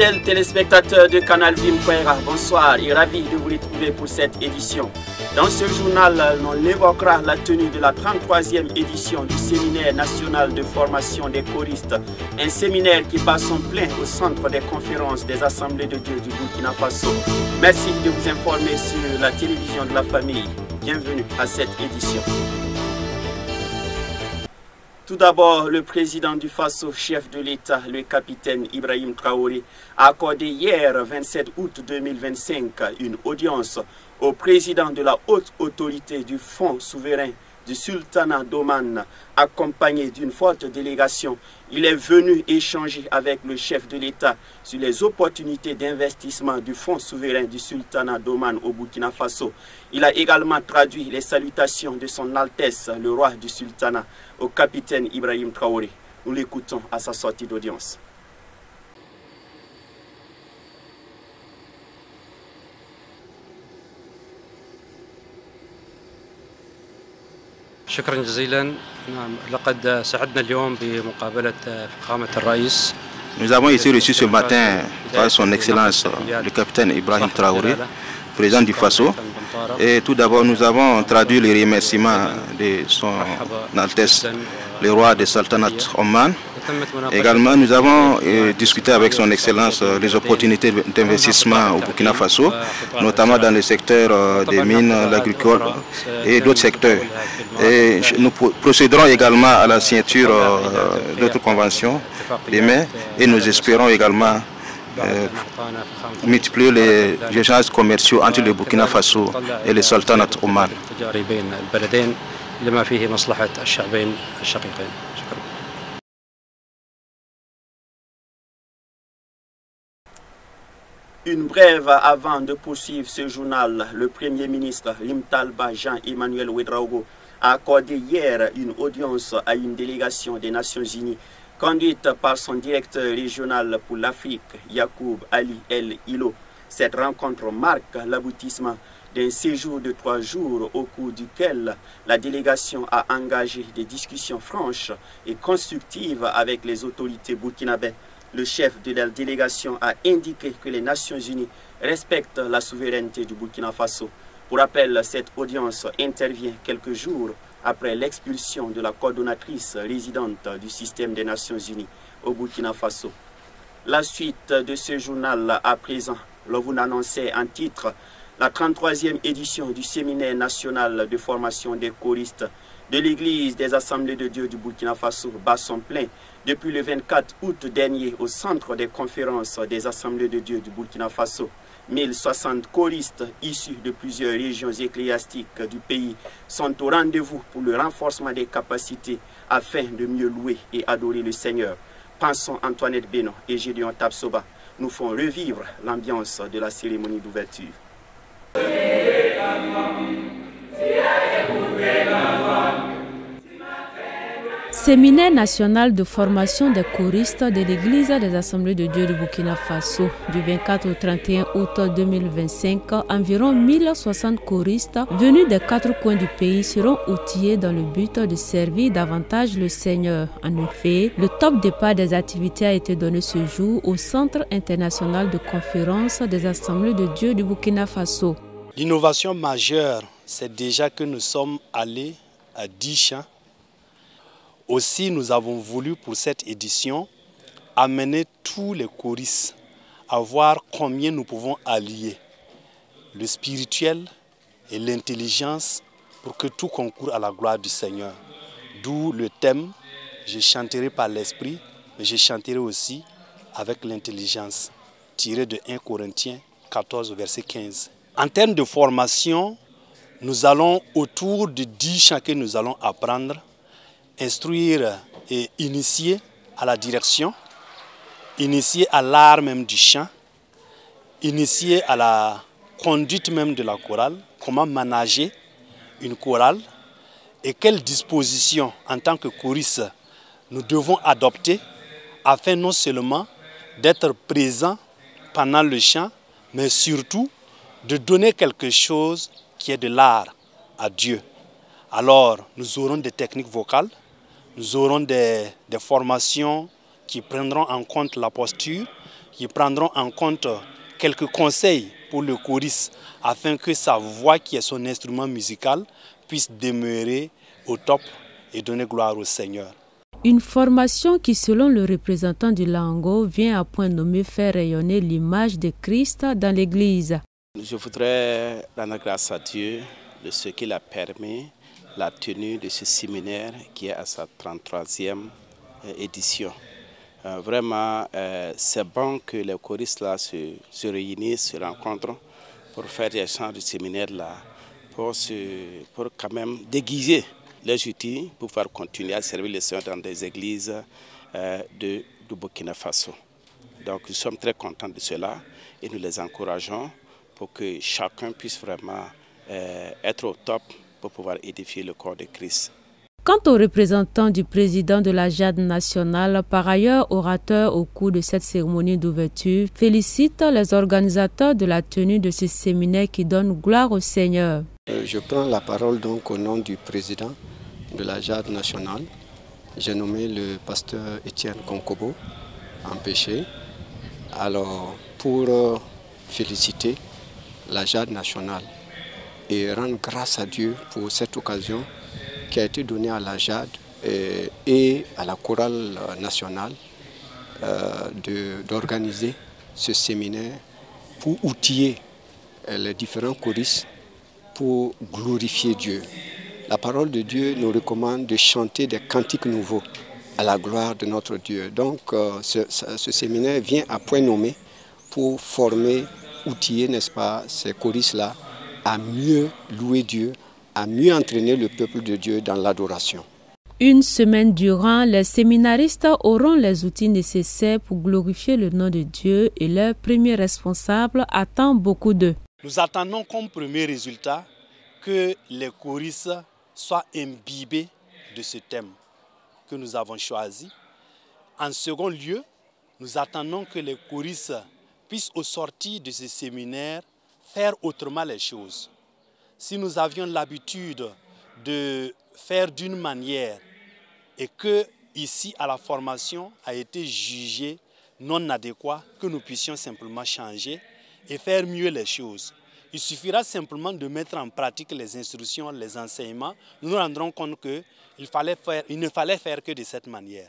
Fidèles téléspectateurs de Canal Vim.ra, bonsoir et ravi de vous retrouver pour cette édition. Dans ce journal, on évoquera la tenue de la 33e édition du Séminaire national de formation des choristes, un séminaire qui bat son plein au centre des conférences des Assemblées de Dieu du Burkina Faso. Merci de vous informer sur la télévision de la famille. Bienvenue à cette édition. Tout d'abord, le président du Faso, chef de l'État, le capitaine Ibrahim Traoré, a accordé hier, 27 août 2025, une audience au président de la haute autorité du Fonds souverain du Sultanat d'Oman, accompagné d'une forte délégation. Il est venu échanger avec le chef de l'État sur les opportunités d'investissement du Fonds souverain du Sultanat d'Oman au Burkina Faso. Il a également traduit les salutations de son Altesse, le roi du Sultanat, au capitaine Ibrahim Traoré. Nous l'écoutons à sa sortie d'audience. شكرا جزيلا. لقد سعدنا اليوم بمقابلة فخامة الرئيس. Nous avons ici reçu ce matin par son Excellence le capitaine Ibrahim Traoré, président du Faso. Et tout d'abord, nous avons traduit les remerciements de son Altesse, le roi du Sultanat Oman. Également, nous avons discuté avec son Excellence les opportunités d'investissement au Burkina Faso, notamment dans le secteur des mines, l'agriculture et d'autres secteurs. Et nous procéderons également à la signature d'autres conventions demain et nous espérons également multiplier les échanges commerciaux entre le Burkina Faso et le Sultanat Oman. Une brève avant de poursuivre ce journal, le Premier ministre Limtalba Jean-Emmanuel Ouedraogo a accordé hier une audience à une délégation des Nations Unies conduite par son directeur régional pour l'Afrique, Yacoub Ali El Hilo. Cette rencontre marque l'aboutissement d'un séjour de 3 jours au cours duquel la délégation a engagé des discussions franches et constructives avec les autorités burkinabées. Le chef de la délégation a indiqué que les Nations Unies respectent la souveraineté du Burkina Faso. Pour rappel, cette audience intervient quelques jours après l'expulsion de la coordonnatrice résidente du système des Nations Unies au Burkina Faso. La suite de ce journal à présent, vous annoncez en titre la 33e édition du Séminaire national de formation des choristes de l'Église des Assemblées de Dieu du Burkina Faso bat son plein depuis le 24 août dernier au centre des conférences des Assemblées de Dieu du Burkina Faso. 1060 choristes issus de plusieurs régions ecclésiastiques du pays sont au rendez-vous pour le renforcement des capacités afin de mieux louer et adorer le Seigneur. Pensons Antoinette Beno et Gédéon Tapsoba nous font revivre l'ambiance de la cérémonie d'ouverture. Séminaire national de formation des choristes de l'Église des Assemblées de Dieu du Burkina Faso. Du 24 au 31 août 2025, environ 1060 choristes venus des 4 coins du pays seront outillés dans le but de servir davantage le Seigneur. En effet, le top départ des activités a été donné ce jour au Centre international de conférence des Assemblées de Dieu du Burkina Faso. L'innovation majeure, c'est déjà que nous sommes allés à 10 champs. Aussi, nous avons voulu pour cette édition amener tous les choristes à voir combien nous pouvons allier le spirituel et l'intelligence pour que tout concourt à la gloire du Seigneur. D'où le thème « Je chanterai par l'esprit, mais je chanterai aussi avec l'intelligence » tiré de 1 Corinthiens 14, verset 15. En termes de formation, nous allons autour de 10 chants que nous allons apprendre, instruire et initier à la direction, initier à l'art même du chant, initier à la conduite même de la chorale, comment manager une chorale et quelles dispositions en tant que choristes nous devons adopter afin non seulement d'être présents pendant le chant, mais surtout de donner quelque chose qui est de l'art à Dieu. Alors, nous aurons des techniques vocales, nous aurons des formations qui prendront en compte la posture, qui prendront en compte quelques conseils pour le choriste afin que sa voix, qui est son instrument musical, puisse demeurer au top et donner gloire au Seigneur. Une formation qui, selon le représentant du Lango, vient à point nommé faire rayonner l'image de Christ dans l'Église. Je voudrais rendre grâce à Dieu de ce qu'il a permis la tenue de ce séminaire qui est à sa 33e édition. Vraiment, c'est bon que les choristes là se réunissent, se rencontrent pour faire des chants de séminaire là, pour quand même déguiser les outils pour pouvoir continuer à servir le Seigneur dans des églises du Burkina Faso. Donc nous sommes très contents de cela et nous les encourageons pour que chacun puisse vraiment être au top pour pouvoir édifier le corps de Christ. Quant aux représentants du président de la JAD nationale, par ailleurs orateur au cours de cette cérémonie d'ouverture, félicite les organisateurs de la tenue de ce séminaire qui donne gloire au Seigneur. Je prends la parole donc au nom du président de la JAD nationale. J'ai nommé le pasteur Étienne Konkobo, empêché. Alors, pour féliciter la JAD nationale et rendre grâce à Dieu pour cette occasion qui a été donnée à la JAD et à la chorale nationale d'organiser ce séminaire pour outiller les différents choristes pour glorifier Dieu. La parole de Dieu nous recommande de chanter des cantiques nouveaux à la gloire de notre Dieu. Donc ce séminaire vient à point nommé pour former, outiller, n'est-ce pas, ces choristes-là à mieux louer Dieu, à mieux entraîner le peuple de Dieu dans l'adoration. Une semaine durant, les séminaristes auront les outils nécessaires pour glorifier le nom de Dieu et leur premier responsable attend beaucoup d'eux. Nous attendons comme premier résultat que les choristes soient imbibés de ce thème que nous avons choisi. En second lieu, nous attendons que les choristes puissent au sortir de ce séminaire faire autrement les choses. Si nous avions l'habitude de faire d'une manière et que ici à la formation a été jugé non adéquat, que nous puissions simplement changer et faire mieux les choses. Il suffira simplement de mettre en pratique les instructions, les enseignements. Nous nous rendrons compte qu'il ne fallait faire que de cette manière.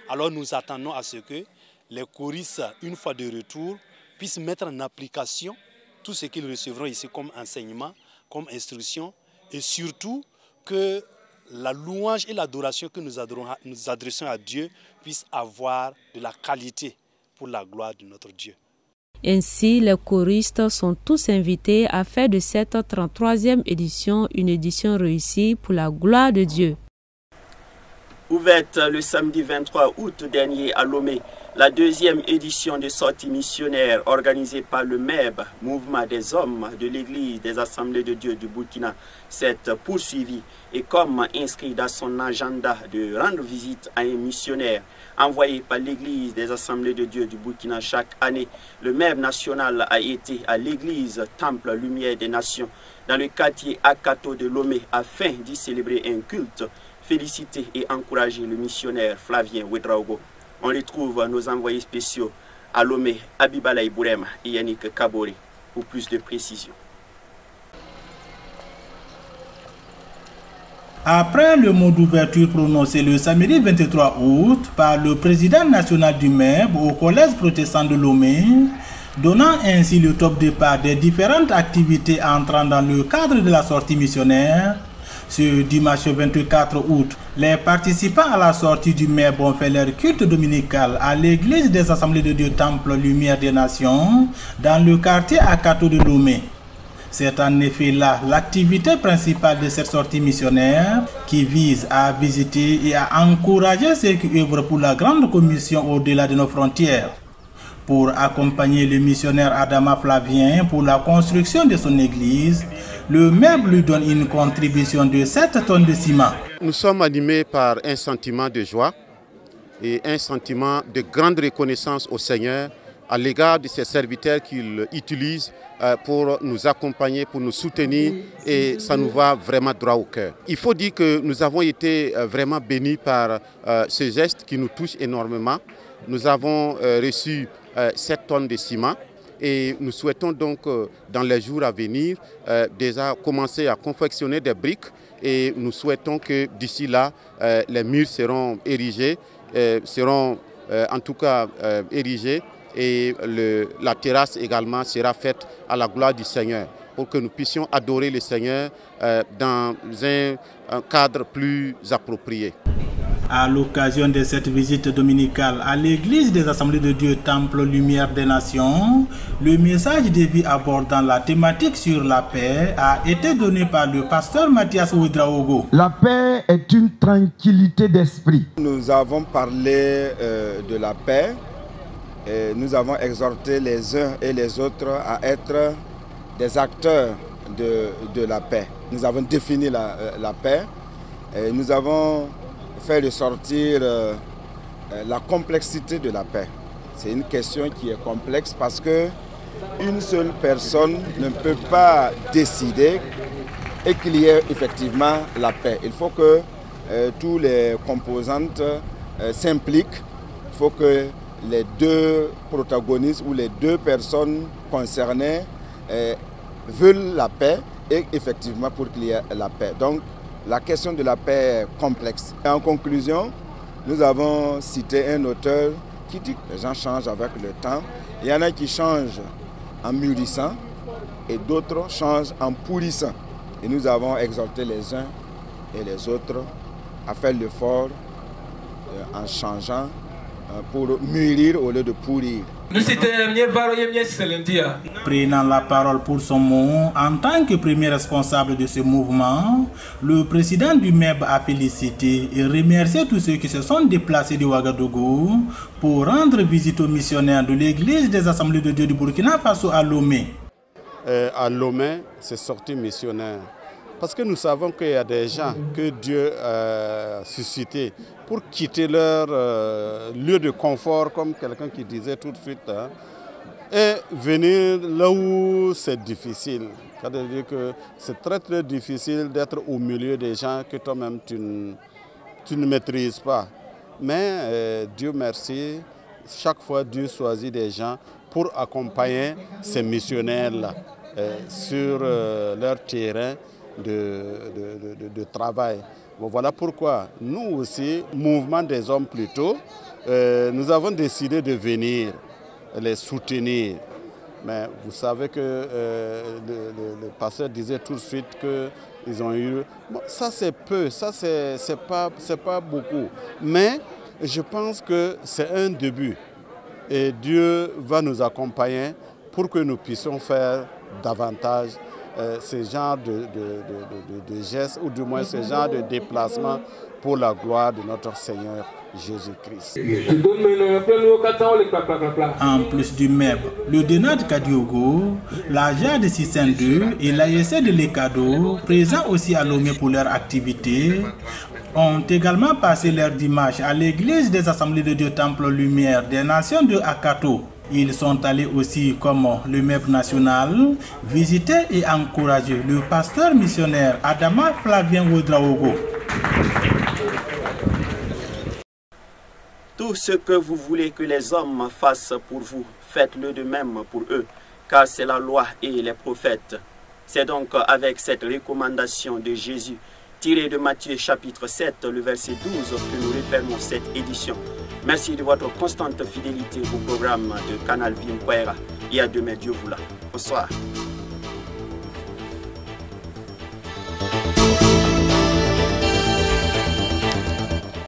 Alors nous attendons à ce que les choristes, une fois de retour, puissent mettre en application tout ce qu'ils recevront ici comme enseignement, comme instruction, et surtout que la louange et l'adoration que nous adressons à Dieu puissent avoir de la qualité pour la gloire de notre Dieu. Ainsi, les choristes sont tous invités à faire de cette 33e édition une édition réussie pour la gloire de Dieu. Ouverte le samedi 23 août dernier à Lomé, la deuxième édition de sortie missionnaire organisée par le MEB, Mouvement des Hommes de l'Église des Assemblées de Dieu du Burkina, s'est poursuivie et comme inscrit dans son agenda de rendre visite à un missionnaire envoyé par l'Église des Assemblées de Dieu du Burkina chaque année, le MEB national a été à l'église Temple Lumière des Nations dans le quartier Akato de Lomé afin d'y célébrer un culte, féliciter et encourager le missionnaire Flavien Ouedraogo. On retrouve nos envoyés spéciaux à Lomé, Abibalaï Bourema et Yannick Kabori pour plus de précisions. Après le mot d'ouverture prononcé le samedi 23 août par le président national du MEB au collège protestant de Lomé, donnant ainsi le top départ des différentes activités entrant dans le cadre de la sortie missionnaire, ce dimanche 24 août, les participants à la sortie du MEB ont fait leur culte dominical à l'église des Assemblées de Dieu Temple Lumière des Nations dans le quartier Akato de Lomé. C'est en effet là l'activité principale de cette sortie missionnaire qui vise à visiter et à encourager ceux qui œuvrent pour la grande commission au-delà de nos frontières. Pour accompagner le missionnaire Adama Flavien pour la construction de son église, le MEB lui donne une contribution de 7 tonnes de ciment. Nous sommes animés par un sentiment de joie et un sentiment de grande reconnaissance au Seigneur à l'égard de ces serviteurs qu'il utilise pour nous accompagner, pour nous soutenir, et ça nous va vraiment droit au cœur. Il faut dire que nous avons été vraiment bénis par ce geste qui nous touche énormément. Nous avons reçu 7 tonnes de ciment. Et nous souhaitons donc, dans les jours à venir, déjà commencer à confectionner des briques. Et nous souhaitons que d'ici là, les murs seront érigés, en tout cas érigés. Et la terrasse également sera faite à la gloire du Seigneur, pour que nous puissions adorer le Seigneur dans un cadre plus approprié. À l'occasion de cette visite dominicale à l'église des Assemblées de Dieu Temple Lumière des Nations, le message de vie abordant la thématique sur la paix a été donné par le pasteur Mathias Ouedraogo. La paix est une tranquillité d'esprit. Nous avons parlé de la paix et nous avons exhorté les uns et les autres à être des acteurs de la paix. Nous avons défini la paix et nous avons fait ressortir la complexité de la paix. C'est une question qui est complexe parce que une seule personne ne peut pas décider et qu'il y ait effectivement la paix. Il faut que tous les composantes s'impliquent. Il faut que les deux protagonistes ou les deux personnes concernées veulent la paix et effectivement pour qu'il y ait la paix. Donc, la question de la paix est complexe. Et en conclusion, nous avons cité un auteur qui dit que les gens changent avec le temps. Il y en a qui changent en mûrissant et d'autres changent en pourrissant. Et nous avons exhorté les uns et les autres à faire l'effort en changeant pour mûrir au lieu de pourrir. Prenant la parole pour son mot, en tant que premier responsable de ce mouvement, le président du MEB a félicité et remercié tous ceux qui se sont déplacés de Ouagadougou pour rendre visite aux missionnaires de l'église des Assemblées de Dieu du Burkina Faso à Lomé. À Lomé, c'est sorti missionnaire. Parce que nous savons qu'il y a des gens que Dieu a suscités pour quitter leur lieu de confort, comme quelqu'un qui disait tout de suite, hein, et venir là où c'est difficile. C'est-à-dire que c'est très très difficile d'être au milieu des gens que toi-même tu ne maîtrises pas. Mais Dieu merci, chaque fois Dieu choisit des gens pour accompagner ces missionnaires-là sur leur terrain de travail. Bon, voilà pourquoi nous aussi, mouvement des hommes plutôt, nous avons décidé de venir les soutenir. Mais vous savez que le pasteur disait tout de suite qu'ils ont eu... Bon, ça c'est peu, ça c'est pas beaucoup. Mais je pense que c'est un début. Et Dieu va nous accompagner pour que nous puissions faire davantage ce genre de gestes, ou du moins ce genre de déplacement pour la gloire de notre Seigneur Jésus-Christ. En plus du MEB, le DENAD Kadiogo, la JAD 602 et l'AEC de l'Ekado, présents aussi à Lomé pour leur activité, ont également passé leur dimanche à l'église des Assemblées de Dieu Temple Lumière des Nations de Akato. Ils sont allés aussi, comme le MEB national, visiter et encourager le pasteur missionnaire Adama Flavien Ouedraogo. Tout ce que vous voulez que les hommes fassent pour vous, faites-le de même pour eux, car c'est la loi et les prophètes. C'est donc avec cette recommandation de Jésus, tirée de Matthieu chapitre 7, le verset 12, que nous refermons cette édition. Merci de votre constante fidélité au programme de Canal Vie Mkwera et à demain Dieu voula. Bonsoir.